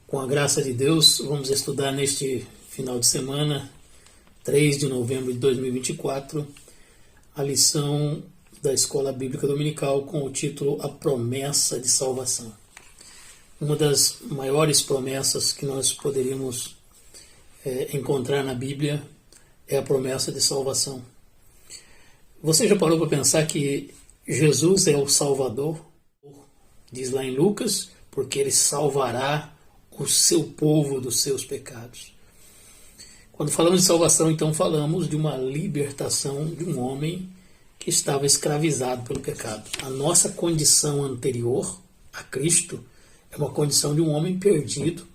Com a graça de Deus, vamos estudar neste final de semana, 3 de novembro de 2024, a lição da Escola Bíblica Dominical com o título A Promessa de Salvação. Uma das maiores promessas que nós poderíamos encontrar na Bíblia é a promessa de salvação. Você já parou para pensar que Jesus é o Salvador? Diz lá em Lucas, porque ele salvará o seu povo dos seus pecados. Quando falamos de salvação, então falamos de uma libertação de um homem que estava escravizado pelo pecado. A nossa condição anterior a Cristo é uma condição de um homem perdido,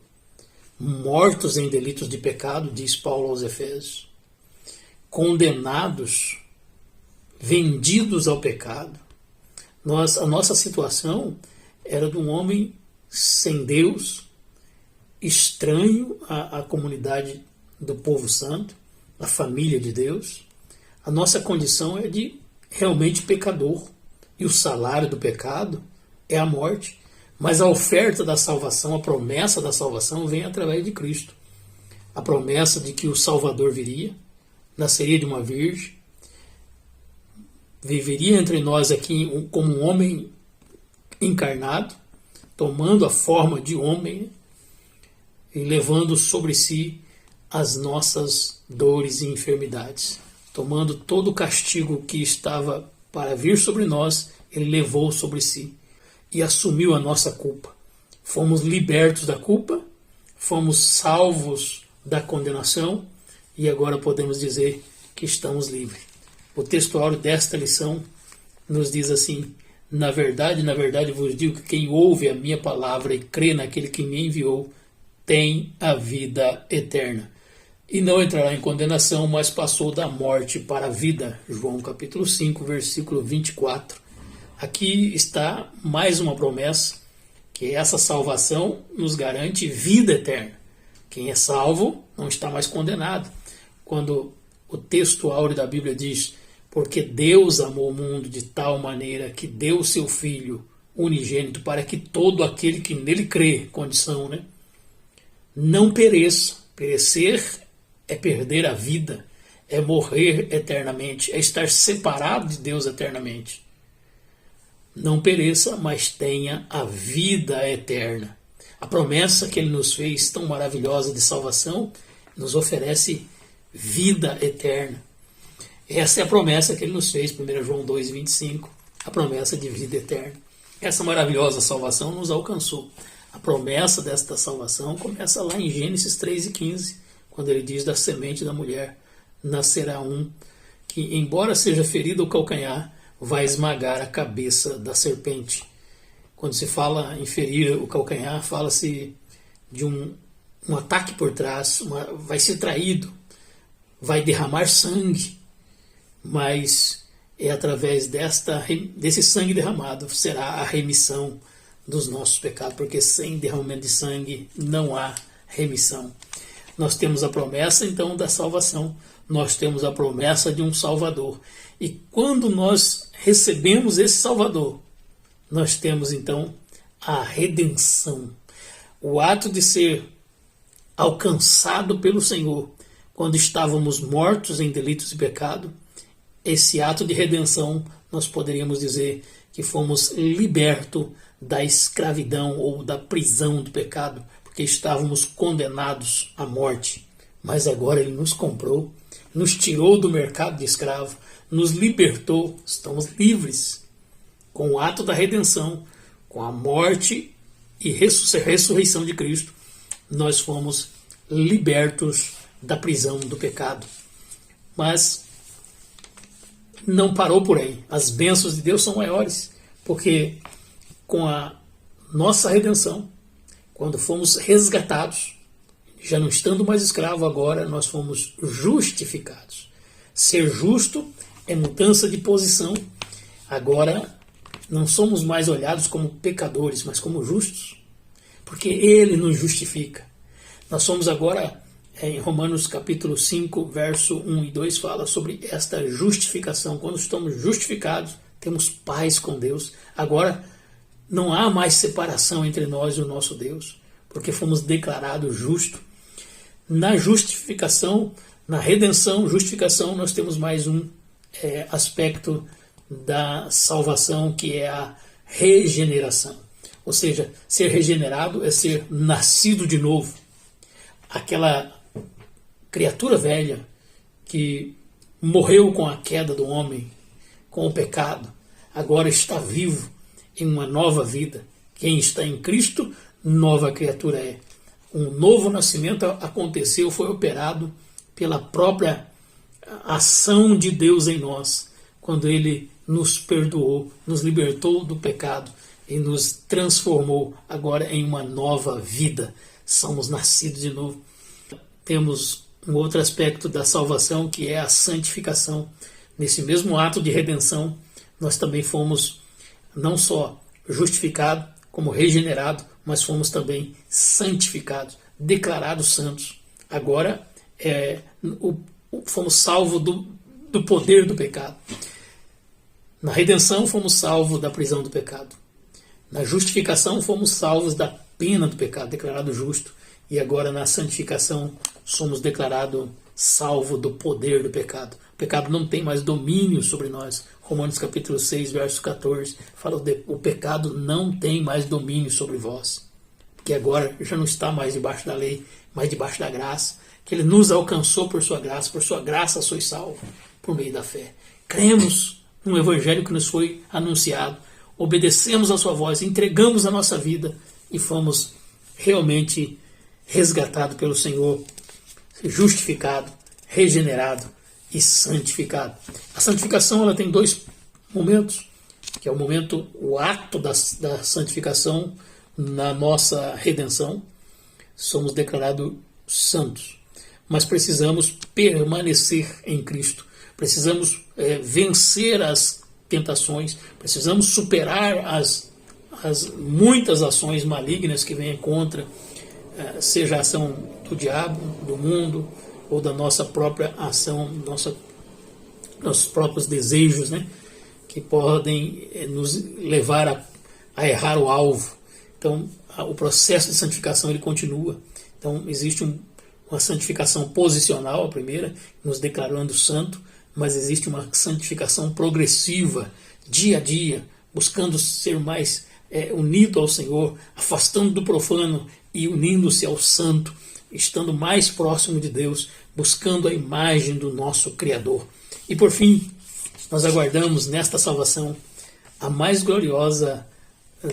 mortos em delitos de pecado, diz Paulo aos Efésios, condenados, vendidos ao pecado. A nossa situação era de um homem sem Deus, estranho à comunidade do povo santo, à família de Deus. A nossa condição é de realmente pecador, e o salário do pecado é a morte. Mas a oferta da salvação, a promessa da salvação vem através de Cristo. A promessa de que o Salvador viria, nasceria de uma virgem, viveria entre nós aqui como um homem encarnado, tomando a forma de homem e levando sobre si as nossas dores e enfermidades. Tomando todo o castigo que estava para vir sobre nós, ele levou sobre si e assumiu a nossa culpa. Fomos libertos da culpa, fomos salvos da condenação e agora podemos dizer que estamos livres. O textuário desta lição nos diz assim: na verdade vos digo que quem ouve a minha palavra e crê naquele que me enviou tem a vida eterna. E não entrará em condenação, mas passou da morte para a vida. João capítulo 5, versículo 24. Aqui está mais uma promessa, que essa salvação nos garante vida eterna. Quem é salvo não está mais condenado. Quando o texto áureo da Bíblia diz: porque Deus amou o mundo de tal maneira que deu o seu Filho unigênito para que todo aquele que nele crê, condição, né, não pereça. Perecer é perder a vida, é morrer eternamente, é estar separado de Deus eternamente. Não pereça, mas tenha a vida eterna. A promessa que ele nos fez, tão maravilhosa de salvação, nos oferece vida eterna. Essa é a promessa que ele nos fez, 1 João 2,25, a promessa de vida eterna. Essa maravilhosa salvação nos alcançou. A promessa desta salvação começa lá em Gênesis 3,15, quando ele diz: da semente da mulher nascerá um que, embora seja ferido o calcanhar, vai esmagar a cabeça da serpente. Quando se fala em ferir o calcanhar, fala-se de um ataque por trás, vai ser traído, vai derramar sangue, mas é através desse sangue derramado será a remissão dos nossos pecados, porque sem derramamento de sangue não há remissão. Nós temos a promessa, então, da salvação. Nós temos a promessa de um Salvador. E quando nós recebemos esse Salvador, nós temos, então, a redenção. O ato de ser alcançado pelo Senhor, quando estávamos mortos em delitos e pecado, esse ato de redenção, nós poderíamos dizer que fomos libertos da escravidão ou da prisão do pecado, porque estávamos condenados à morte. Mas agora ele nos comprou, nos tirou do mercado de escravo, nos libertou, estamos livres. Com o ato da redenção, com a morte e ressurreição de Cristo, nós fomos libertos da prisão do pecado. Mas não parou por aí. As bênçãos de Deus são maiores, porque com a nossa redenção, quando fomos resgatados, já não estando mais escravo, agora nós fomos justificados. Ser justo é mudança de posição. Agora não somos mais olhados como pecadores, mas como justos, porque Ele nos justifica. Nós somos agora, em Romanos capítulo 5, verso 1 e 2, fala sobre esta justificação. Quando estamos justificados, temos paz com Deus. Agora não há mais separação entre nós e o nosso Deus, porque fomos declarados justos. Na justificação, na redenção, justificação, nós temos mais um aspecto da salvação, que é a regeneração. Ou seja, ser regenerado é ser nascido de novo. Aquela criatura velha que morreu com a queda do homem, com o pecado, agora está vivo em uma nova vida. Quem está em Cristo, nova criatura é. Um novo nascimento aconteceu, foi operado pela própria ação de Deus em nós, quando Ele nos perdoou, nos libertou do pecado e nos transformou agora em uma nova vida. Somos nascidos de novo. Temos um outro aspecto da salvação, que é a santificação. Nesse mesmo ato de redenção, nós também fomos não só justificados, como regenerados, mas fomos também santificados, declarados santos. Agora fomos salvos do poder do pecado. Na redenção fomos salvos da prisão do pecado. Na justificação fomos salvos da pena do pecado, declarado justo. E agora na santificação somos declarados salvos do poder do pecado. O pecado não tem mais domínio sobre nós. Romanos capítulo 6, verso 14, fala que o pecado não tem mais domínio sobre vós. Porque agora já não está mais debaixo da lei, mas debaixo da graça. Que Ele nos alcançou por sua graça sois salvos por meio da fé. Cremos no Evangelho que nos foi anunciado, obedecemos a sua voz, entregamos a nossa vida e fomos realmente resgatados pelo Senhor, justificado, regenerado e santificado. A santificação ela tem dois momentos, que é o ato da santificação na nossa redenção. Somos declarados santos, mas precisamos permanecer em Cristo. Precisamos vencer as tentações, precisamos superar as muitas ações malignas que vêm contra, seja a ação do diabo, do mundo, ou da nossa própria ação, nossos próprios desejos, né, que podem nos levar a errar o alvo. Então, o processo de santificação ele continua. Então, existe uma santificação posicional, a primeira, nos declarando santo, mas existe uma santificação progressiva, dia a dia, buscando ser mais unido ao Senhor, afastando do profano e unindo-se ao santo, estando mais próximo de Deus, buscando a imagem do nosso Criador. E por fim, nós aguardamos nesta salvação a mais gloriosa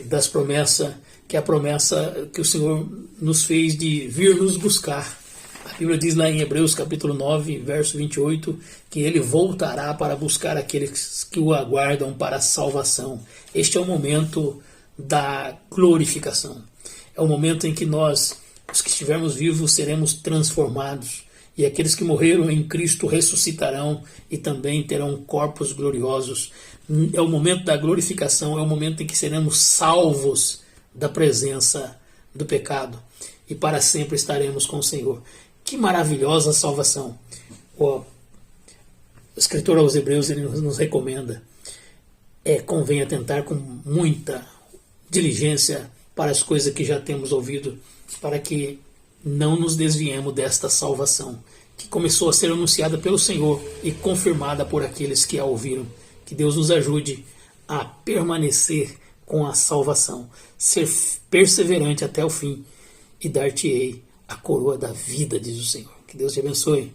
das promessas, que é a promessa que o Senhor nos fez de vir nos buscar. A Bíblia diz lá em Hebreus capítulo 9, verso 28, que Ele voltará para buscar aqueles que o aguardam para a salvação. Este é o momento da glorificação. É o momento em que nós, os que estivermos vivos, seremos transformados. E aqueles que morreram em Cristo ressuscitarão e também terão corpos gloriosos. É o momento da glorificação, é o momento em que seremos salvos da presença do pecado. E para sempre estaremos com o Senhor. Que maravilhosa salvação. O escritor aos Hebreus ele nos recomenda. Convém atentar com muita diligência para as coisas que já temos ouvido, para que não nos desviemos desta salvação, que começou a ser anunciada pelo Senhor e confirmada por aqueles que a ouviram. Que Deus nos ajude a permanecer com a salvação, ser perseverante até o fim e dar-te-ei a coroa da vida, diz o Senhor. Que Deus te abençoe.